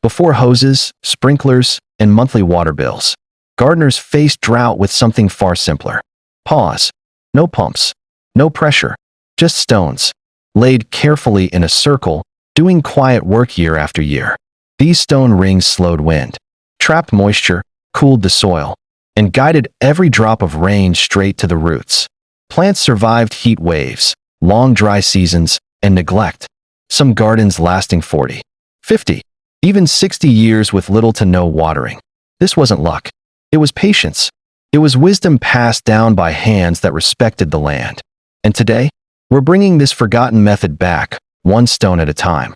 Before hoses, sprinklers, and monthly water bills, gardeners faced drought with something far simpler. Pause. No pumps. No pressure. Just stones, laid carefully in a circle, doing quiet work year after year. These stone rings slowed wind, trapped moisture, cooled the soil, and guided every drop of rain straight to the roots. Plants survived heat waves, long dry seasons, and neglect, some gardens lasting 40, 50, even 60 years with little to no watering. This wasn't luck. It was patience. It was wisdom passed down by hands that respected the land. And today, we're bringing this forgotten method back, one stone at a time.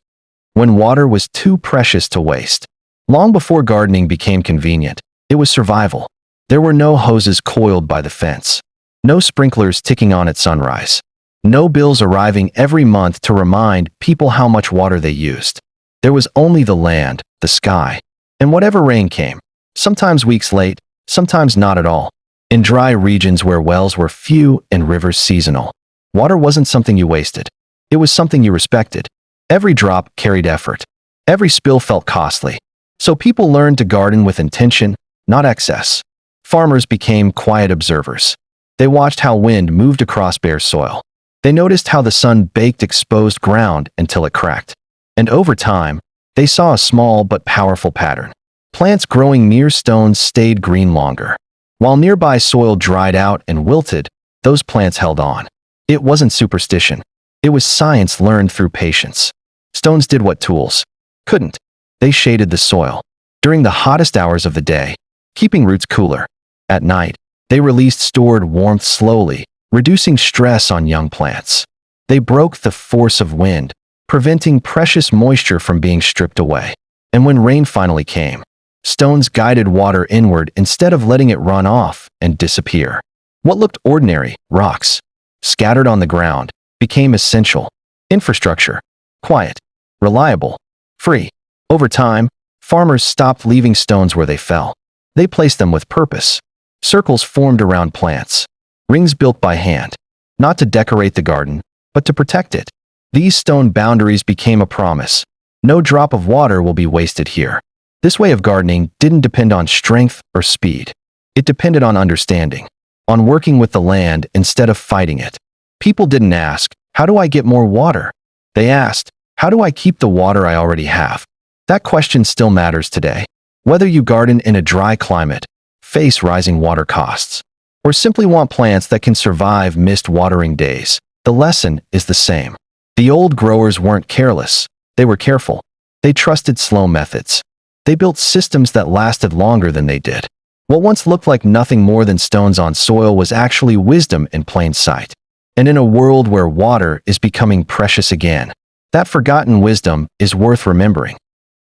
When water was too precious to waste. Long before gardening became convenient, it was survival. There were no hoses coiled by the fence. No sprinklers ticking on at sunrise. No bills arriving every month to remind people how much water they used. There was only the land, the sky, and whatever rain came, sometimes weeks late, sometimes not at all. In dry regions where wells were few and rivers seasonal, water wasn't something you wasted. It was something you respected. Every drop carried effort. Every spill felt costly. So people learned to garden with intention, not excess. Farmers became quiet observers. They watched how wind moved across bare soil. They noticed how the sun baked exposed ground until it cracked. And over time, they saw a small but powerful pattern. Plants growing near stones stayed green longer. While nearby soil dried out and wilted, those plants held on. It wasn't superstition. It was science learned through patience. Stones did what tools couldn't. They shaded the soil during the hottest hours of the day, keeping roots cooler. At night, they released stored warmth slowly, reducing stress on young plants. They broke the force of wind, preventing precious moisture from being stripped away. And when rain finally came, stones guided water inward instead of letting it run off and disappear. What looked ordinary, rocks, scattered on the ground, became essential. Infrastructure, quiet, reliable, free. Over time, farmers stopped leaving stones where they fell. They placed them with purpose. Circles formed around plants, rings built by hand, not to decorate the garden, but to protect it. These stone boundaries became a promise. No drop of water will be wasted here. This way of gardening didn't depend on strength or speed. It depended on understanding, on working with the land instead of fighting it. People didn't ask, how do I get more water? They asked, how do I keep the water I already have? That question still matters today. Whether you garden in a dry climate, face rising water costs, or simply want plants that can survive missed watering days, the lesson is the same. The old growers weren't careless. They were careful. They trusted slow methods. They built systems that lasted longer than they did. What once looked like nothing more than stones on soil was actually wisdom in plain sight. And in a world where water is becoming precious again, that forgotten wisdom is worth remembering.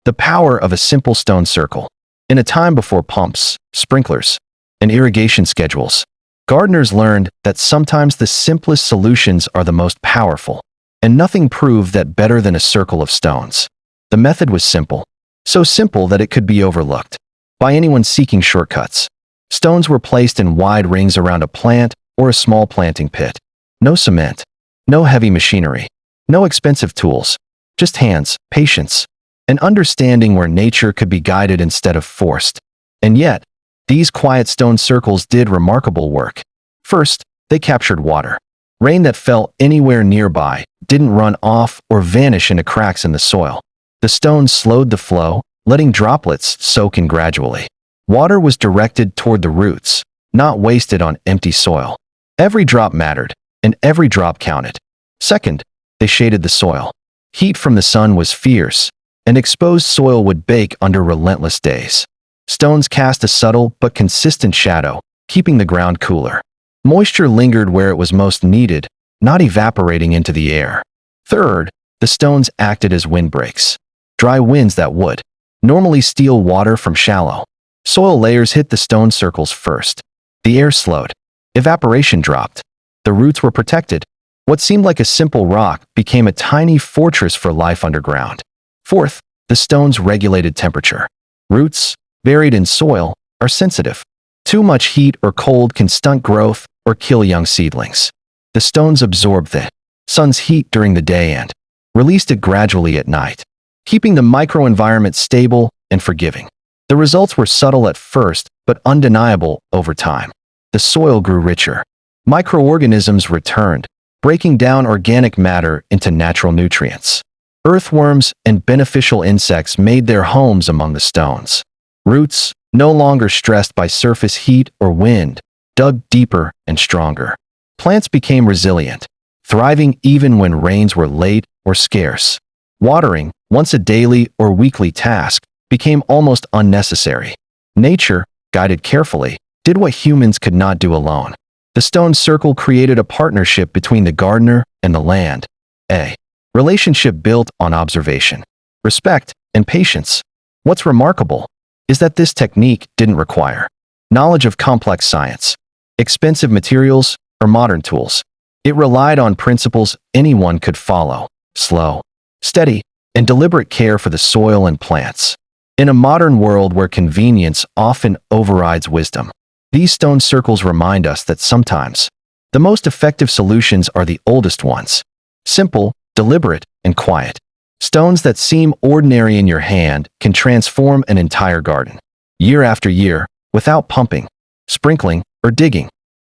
The power of a simple stone circle. In a time before pumps, sprinklers, and irrigation schedules, gardeners learned that sometimes the simplest solutions are the most powerful. And nothing proved that better than a circle of stones. The method was simple. So simple that it could be overlooked by anyone seeking shortcuts. Stones were placed in wide rings around a plant or a small planting pit. No cement, no heavy machinery, no expensive tools, just hands, patience, and understanding where nature could be guided instead of forced. And yet, these quiet stone circles did remarkable work. First, they captured water. Rain that fell anywhere nearby didn't run off or vanish into cracks in the soil. The stones slowed the flow, letting droplets soak in gradually. Water was directed toward the roots, not wasted on empty soil. Every drop mattered, and every drop counted. Second, they shaded the soil. Heat from the sun was fierce, and exposed soil would bake under relentless days. Stones cast a subtle but consistent shadow, keeping the ground cooler. Moisture lingered where it was most needed, not evaporating into the air. Third, the stones acted as windbreaks. Dry winds that would normally steal water from shallow soil layers hit the stone circles first. The air slowed. Evaporation dropped. The roots were protected. What seemed like a simple rock became a tiny fortress for life underground. Fourth, the stones regulated temperature. Roots, buried in soil, are sensitive. Too much heat or cold can stunt growth or kill young seedlings. The stones absorbed the sun's heat during the day and released it gradually at night. keeping the microenvironment stable and forgiving. The results were subtle at first, but undeniable over time. The soil grew richer. Microorganisms returned, breaking down organic matter into natural nutrients. Earthworms and beneficial insects made their homes among the stones. Roots, no longer stressed by surface heat or wind, dug deeper and stronger. Plants became resilient, thriving even when rains were late or scarce. Watering, once a daily or weekly task, became almost unnecessary. Nature, guided carefully, did what humans could not do alone. The stone circle created a partnership between the gardener and the land. A relationship built on observation, respect, and patience. What's remarkable is that this technique didn't require knowledge of complex science, expensive materials, or modern tools. It relied on principles anyone could follow: slow, steady, and deliberate care for the soil and plants. In a modern world where convenience often overrides wisdom, these stone circles remind us that sometimes the most effective solutions are the oldest ones: simple, deliberate, and quiet. Stones that seem ordinary in your hand can transform an entire garden, year after year, without pumping, sprinkling, or digging.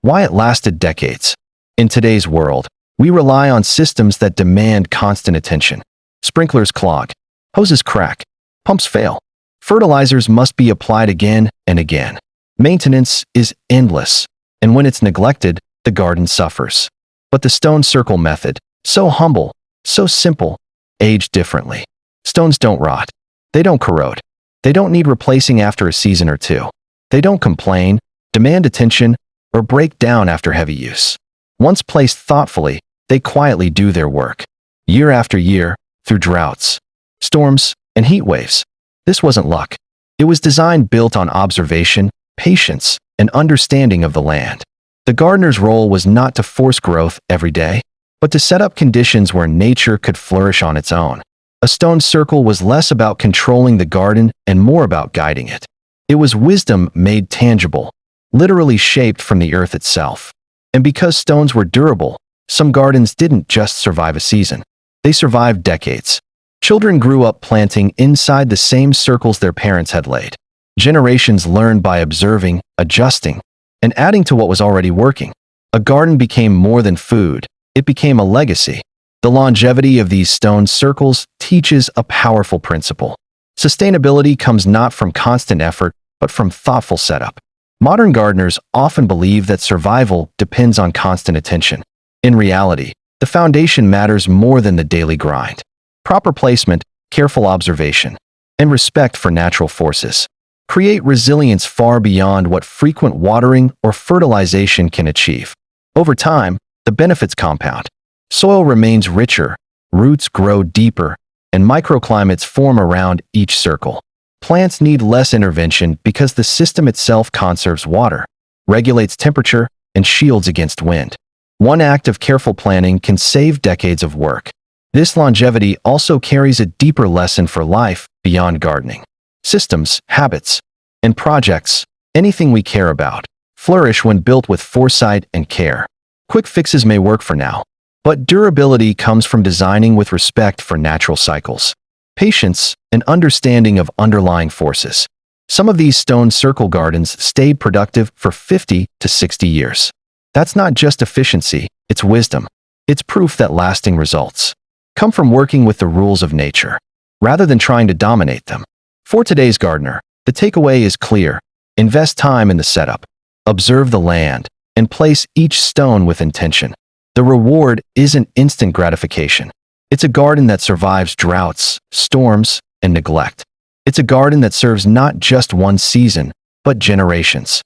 Why it lasted decades. In today's world, we rely on systems that demand constant attention. Sprinklers clog, hoses crack, pumps fail. Fertilizers must be applied again and again. Maintenance is endless, and when it's neglected, the garden suffers. But the stone circle method, so humble, so simple, aged differently. Stones don't rot. They don't corrode. They don't need replacing after a season or two. They don't complain, demand attention, or break down after heavy use. Once placed thoughtfully, they quietly do their work. Year after year, through droughts, storms, and heat waves. This wasn't luck. It was design built on observation, patience, and understanding of the land. The gardener's role was not to force growth every day, but to set up conditions where nature could flourish on its own. A stone circle was less about controlling the garden and more about guiding it. It was wisdom made tangible, literally shaped from the earth itself. And because stones were durable, some gardens didn't just survive a season. They survived decades. Children grew up planting inside the same circles their parents had laid. Generations learned by observing, adjusting, and adding to what was already working. A garden became more than food. It became a legacy. The longevity of these stone circles teaches a powerful principle. Sustainability comes not from constant effort, but from thoughtful setup. Modern gardeners often believe that survival depends on constant attention. In reality, the foundation matters more than the daily grind. Proper placement, careful observation, and respect for natural forces create resilience far beyond what frequent watering or fertilization can achieve. Over time, the benefits compound. Soil remains richer, roots grow deeper, and microclimates form around each circle. Plants need less intervention because the system itself conserves water, regulates temperature, and shields against wind. One act of careful planning can save decades of work. This longevity also carries a deeper lesson for life beyond gardening. Systems, habits, and projects, anything we care about, flourish when built with foresight and care. Quick fixes may work for now, but durability comes from designing with respect for natural cycles, patience, and understanding of underlying forces. Some of these stone circle gardens stayed productive for 50 to 60 years. That's not just efficiency, it's wisdom. It's proof that lasting results come from working with the rules of nature, rather than trying to dominate them. For today's gardener, the takeaway is clear. Invest time in the setup, observe the land, and place each stone with intention. The reward isn't instant gratification. It's a garden that survives droughts, storms, and neglect. It's a garden that serves not just one season, but generations.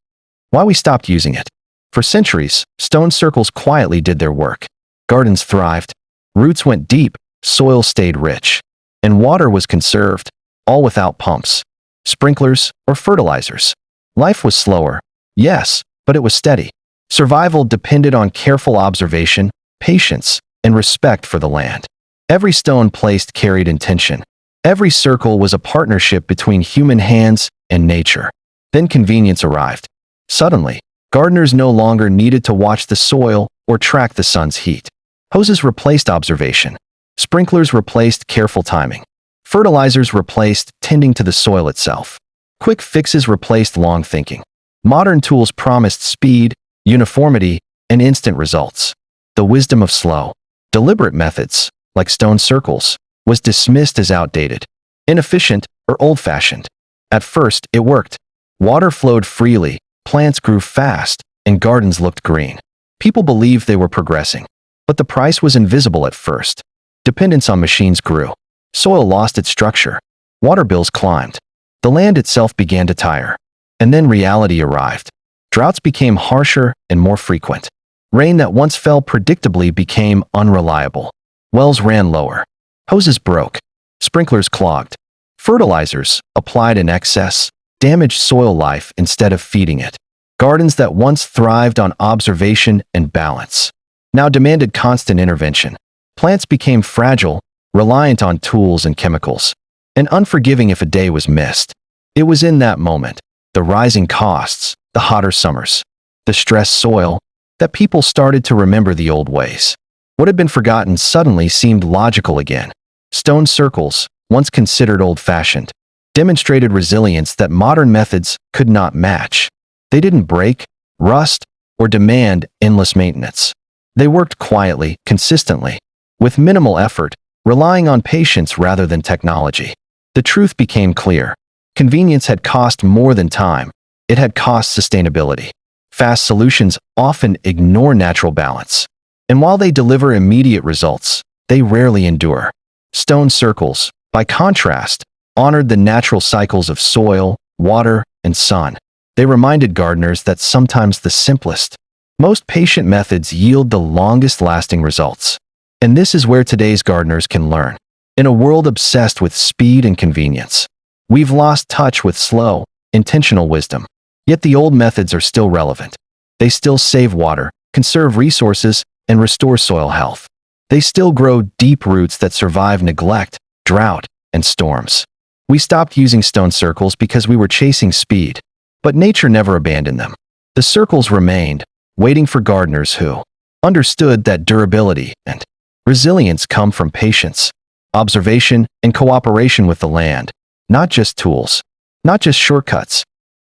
Why we stopped using it? For centuries, stone circles quietly did their work. Gardens thrived, roots went deep, soil stayed rich, and water was conserved, all without pumps, sprinklers, or fertilizers. Life was slower, yes, but it was steady. Survival depended on careful observation, patience, and respect for the land. Every stone placed carried intention. Every circle was a partnership between human hands and nature. Then convenience arrived. Suddenly, gardeners no longer needed to watch the soil or track the sun's heat. Hoses replaced observation. Sprinklers replaced careful timing. Fertilizers replaced tending to the soil itself. Quick fixes replaced long thinking. Modern tools promised speed, uniformity, and instant results. The wisdom of slow, deliberate methods, like stone circles, was dismissed as outdated, inefficient, or old-fashioned. At first, it worked. Water flowed freely, plants grew fast, and gardens looked green. People believed they were progressing. But the price was invisible at first. Dependence on machines grew. Soil lost its structure. Water bills climbed. The land itself began to tire. And then reality arrived. Droughts became harsher and more frequent. Rain that once fell predictably became unreliable. Wells ran lower. Hoses broke. Sprinklers clogged. Fertilizers, applied in excess, damaged soil life instead of feeding it. Gardens that once thrived on observation and balance now demanded constant intervention. Plants became fragile, reliant on tools and chemicals, and unforgiving if a day was missed. It was in that moment, the rising costs, the hotter summers, the stressed soil, that people started to remember the old ways. What had been forgotten suddenly seemed logical again. Stone circles, once considered old-fashioned, demonstrated resilience that modern methods could not match. They didn't break, rust, or demand endless maintenance. They worked quietly, consistently, with minimal effort, relying on patience rather than technology. The truth became clear. Convenience had cost more than time. It had cost sustainability. Fast solutions often ignore natural balance. And while they deliver immediate results, they rarely endure. Stone circles, by contrast, honored the natural cycles of soil, water, and sun. They reminded gardeners that sometimes the simplest, most patient methods yield the longest-lasting results. And this is where today's gardeners can learn. In a world obsessed with speed and convenience, we've lost touch with slow, intentional wisdom. Yet the old methods are still relevant. They still save water, conserve resources, and restore soil health. They still grow deep roots that survive neglect, drought, and storms. We stopped using stone circles because we were chasing speed, but nature never abandoned them. The circles remained, waiting for gardeners who understood that durability and resilience come from patience, observation, and cooperation with the land, not just tools, not just shortcuts.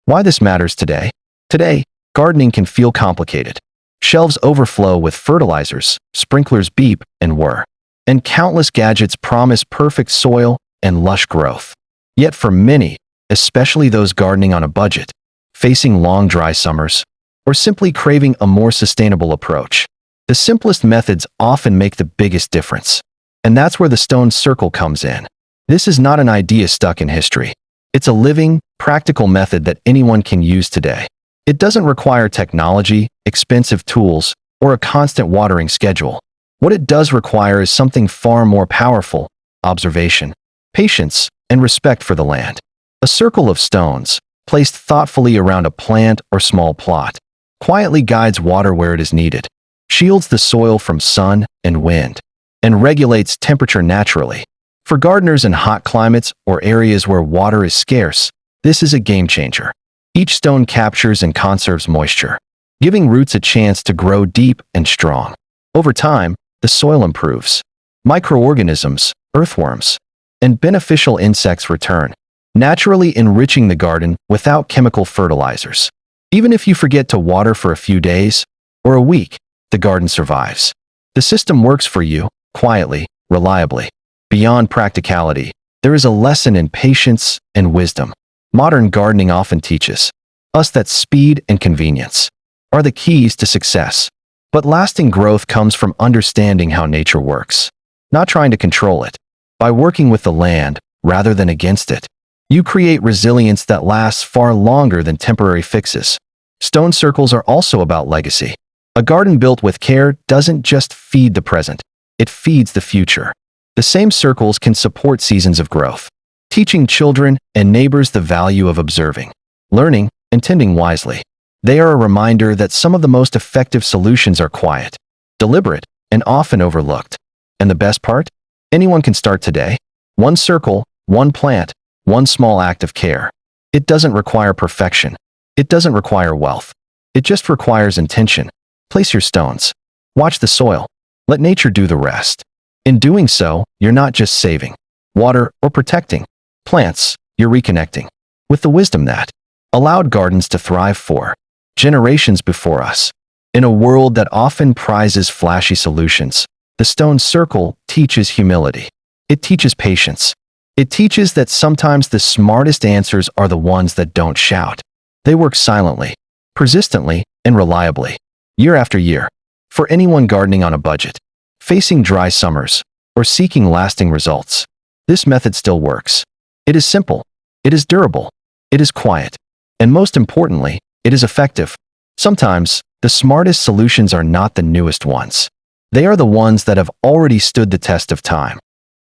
Why this matters today? Today, gardening can feel complicated. Shelves overflow with fertilizers, sprinklers beep and whir, and countless gadgets promise perfect soil and lush growth. Yet for many, especially those gardening on a budget, facing long dry summers, or simply craving a more sustainable approach, the simplest methods often make the biggest difference. And that's where the stone circle comes in. This is not an idea stuck in history. It's a living, practical method that anyone can use today. It doesn't require technology, expensive tools, or a constant watering schedule. What it does require is something far more powerful: observation, patience, and respect for the land. A circle of stones, placed thoughtfully around a plant or small plot, quietly guides water where it is needed, shields the soil from sun and wind, and regulates temperature naturally. For gardeners in hot climates or areas where water is scarce, this is a game changer. Each stone captures and conserves moisture, giving roots a chance to grow deep and strong. Over time, the soil improves. Microorganisms, earthworms, and beneficial insects return, naturally enriching the garden without chemical fertilizers. Even if you forget to water for a few days or a week, the garden survives. The system works for you, quietly, reliably. Beyond practicality, there is a lesson in patience and wisdom. Modern gardening often teaches us that speed and convenience are the keys to success. But lasting growth comes from understanding how nature works, not trying to control it. By working with the land rather than against it, you create resilience that lasts far longer than temporary fixes. Stone circles are also about legacy. A garden built with care doesn't just feed the present, it feeds the future. The same circles can support seasons of growth, teaching children and neighbors the value of observing, learning, and tending wisely. They are a reminder that some of the most effective solutions are quiet, deliberate, and often overlooked. And the best part? Anyone can start today. One circle, one plant, one small act of care. It doesn't require perfection. It doesn't require wealth. It just requires intention. Place your stones. Watch the soil. Let nature do the rest. In doing so, you're not just saving. water, or protecting plants, you're reconnecting with the wisdom that allowed gardens to thrive for generations before us. In a world that often prizes flashy solutions, the stone circle teaches humility. It teaches patience. It teaches that sometimes the smartest answers are the ones that don't shout. They work silently, persistently, and reliably, year after year. For anyone gardening on a budget, facing dry summers, or seeking lasting results, this method still works. It is simple. It is durable. It is quiet. And most importantly, it is effective. Sometimes, the smartest solutions are not the newest ones. They are the ones that have already stood the test of time.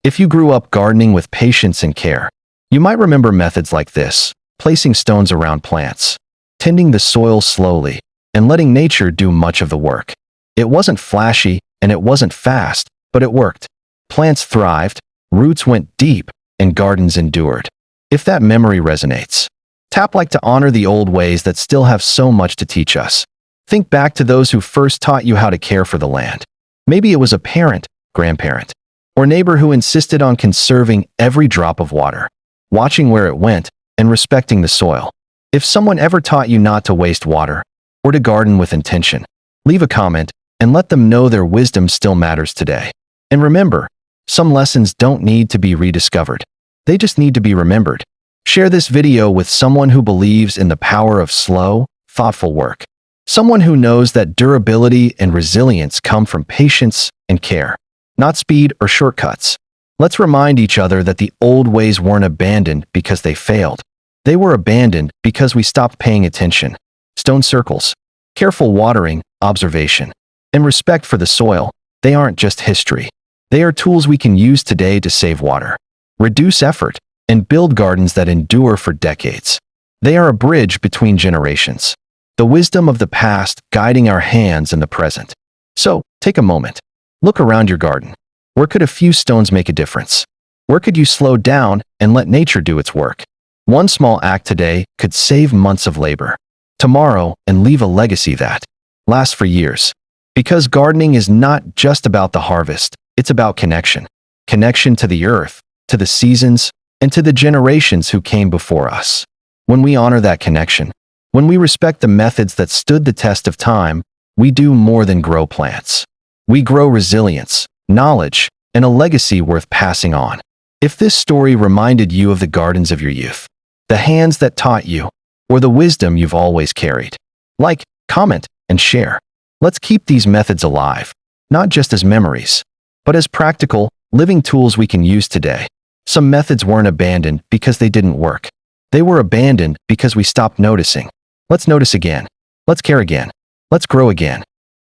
If you grew up gardening with patience and care, you might remember methods like this: placing stones around plants, tending the soil slowly, and letting nature do much of the work. It wasn't flashy and it wasn't fast, but it worked. Plants thrived, roots went deep, and gardens endured. If that memory resonates, tap like to honor the old ways that still have so much to teach us. Think back to those who first taught you how to care for the land. Maybe it was a parent, grandparent, or neighbor who insisted on conserving every drop of water, watching where it went, and respecting the soil. If someone ever taught you not to waste water, or to garden with intention, leave a comment and let them know their wisdom still matters today. And remember, some lessons don't need to be rediscovered. They just need to be remembered. Share this video with someone who believes in the power of slow, thoughtful work. Someone who knows that durability and resilience come from patience and care, not speed or shortcuts. Let's remind each other that the old ways weren't abandoned because they failed. They were abandoned because we stopped paying attention. Stone circles, careful watering, observation, and respect for the soil, they aren't just history. They are tools we can use today to save water, reduce effort, and build gardens that endure for decades. They are a bridge between generations, the wisdom of the past guiding our hands in the present. So, take a moment. Look around your garden. Where could a few stones make a difference? Where could you slow down and let nature do its work? One small act today could save months of labor tomorrow and leave a legacy that lasts for years. Because gardening is not just about the harvest, it's about connection. Connection to the earth, to the seasons, and to the generations who came before us. When we honor that connection, when we respect the methods that stood the test of time, we do more than grow plants. We grow resilience, knowledge, and a legacy worth passing on. If this story reminded you of the gardens of your youth, the hands that taught you, or the wisdom you've always carried, like, comment, and share. Let's keep these methods alive, not just as memories, but as practical, living tools we can use today. Some methods weren't abandoned because they didn't work. They were abandoned because we stopped noticing. Let's notice again. Let's care again. Let's grow again.